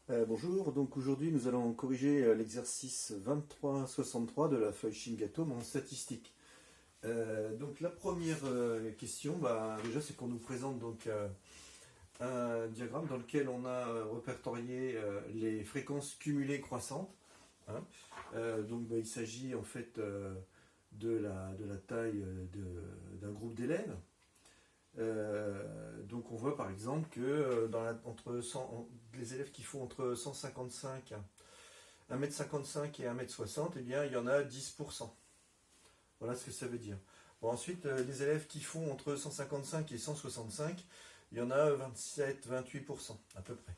Bonjour, donc aujourd'hui nous allons corriger l'exercice 23-63 de la feuille Shingato en statistique. Donc la première question, déjà c'est qu'on nous présente donc un diagramme dans lequel on a répertorié les fréquences cumulées croissantes. Hein. Il s'agit en fait de la taille d'un groupe d'élèves. Donc on voit par exemple que les élèves qui font entre 155, 1,55 m et 1,60 m, eh bien il y en a 10%. Voilà ce que ça veut dire. Bon, ensuite, les élèves qui font entre 155 et 165, il y en a 27-28% à peu près.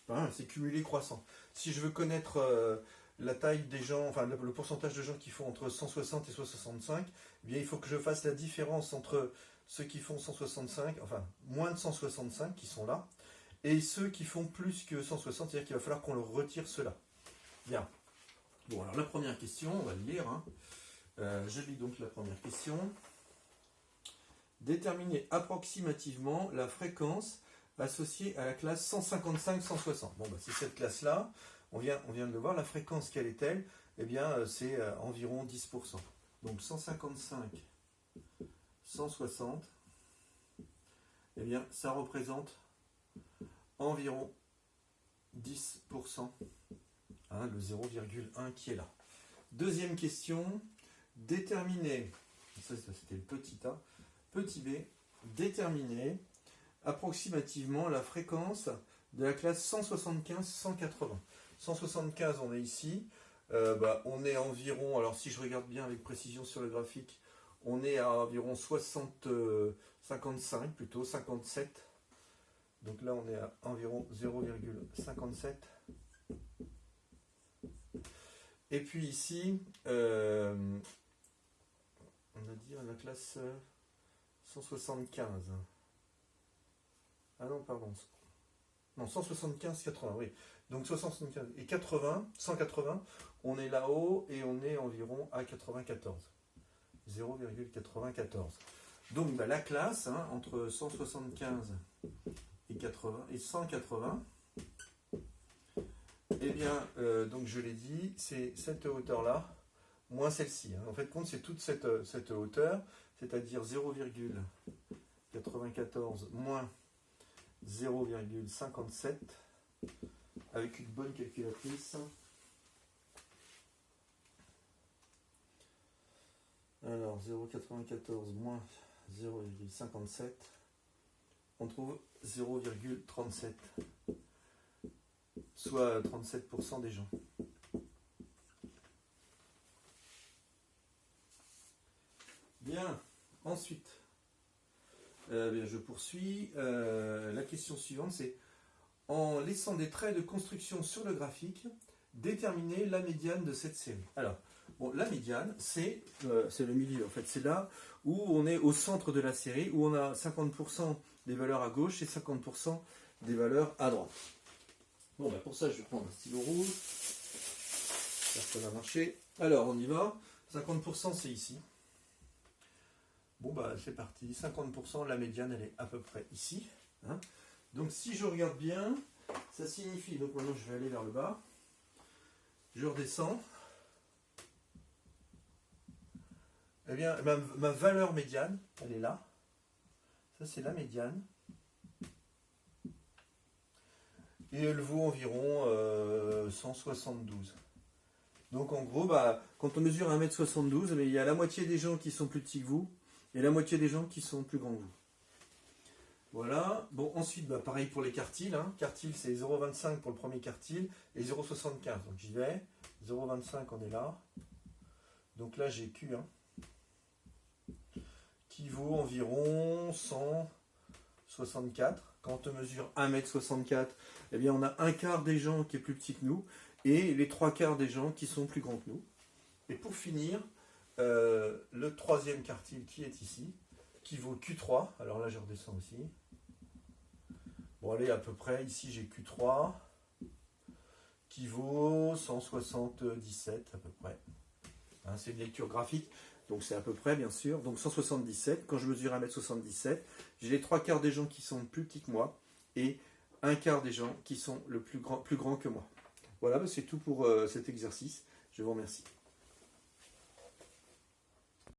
Hein, c'est cumulé croissant. Si je veux connaître la taille des gens, enfin le pourcentage de gens qui font entre 160 et 165, eh bien il faut que je fasse la différence entre ceux qui font 165, enfin moins de 165 qui sont là, et ceux qui font plus que 160, c'est-à-dire qu'il va falloir qu'on leur retire cela. Bien. Bon, alors la première question, on va le lire. Hein. Je lis donc la première question. Déterminer approximativement la fréquence associée à la classe 155-160. Bon, c'est cette classe-là. On vient de le voir. La fréquence, quelle est-elle? Eh bien, c'est environ 10%. Donc 155, 160, eh bien, ça représente environ 10%, hein, le 0,1 qui est là. Deuxième question, déterminer, ça c'était le petit a, petit b, déterminer approximativement la fréquence de la classe 175-180. 175, on est ici, on est environ, alors si je regarde bien avec précision sur le graphique, on est à environ 55 plutôt, 57. Donc là on est à environ 0,57. Et puis ici, on a dit la classe 175. Ah non, pardon. Non, 175, 80, oui. Donc 75 et 80, 180, on est là-haut et on est environ à 94. 0,94. Donc la classe, hein, entre 175 et 80 et 180, eh bien, donc je l'ai dit, c'est cette hauteur-là, moins celle-ci. Hein. En fait, compte, c'est toute cette hauteur, c'est-à-dire 0,94 moins 0,57, avec une bonne calculatrice. Alors, 0,94 moins 0,57, on trouve 0,37, soit 37% des gens. Bien, ensuite, je poursuis. La question suivante, c'est en laissant des traits de construction sur le graphique, déterminer la médiane de cette série. Alors, bon, la médiane, c'est le milieu. En fait, c'est là où on est au centre de la série, où on a 50% des valeurs à gauche et 50% des valeurs à droite. Bon, pour ça, je vais prendre un stylo rouge. J'espère que ça va marcher. Alors, on y va. 50%, c'est ici. Bon, c'est parti. 50%, la médiane, elle est à peu près ici. Hein. Donc, si je regarde bien, ça signifie... Donc, maintenant, je vais aller vers le bas. Je redescends. Eh bien, ma valeur médiane, elle est là. Ça, c'est la médiane. Et elle vaut environ 172. Donc, en gros, quand on mesure 1m72, il y a la moitié des gens qui sont plus petits que vous et la moitié des gens qui sont plus grands que vous. Voilà. Bon, ensuite, pareil pour les quartiles. Hein. Quartile, c'est 0,25 pour le premier quartile et 0,75. Donc, j'y vais. 0,25, on est là. Donc là, j'ai Q1 qui vaut environ 164. Quand on mesure 1m64, eh bien, on a un quart des gens qui est plus petit que nous et les trois quarts des gens qui sont plus grands que nous. Et pour finir, le troisième quartile qui est ici, qui vaut Q3. Alors là, je redescends aussi. Bon, allez, à peu près, ici, j'ai Q3, qui vaut 177 à peu près. Hein, c'est une lecture graphique, donc c'est à peu près, bien sûr. Donc 177, quand je mesure 1m77, j'ai les trois quarts des gens qui sont plus petits que moi, et un quart des gens qui sont plus grands que moi. Voilà, c'est tout pour cet exercice. Je vous remercie.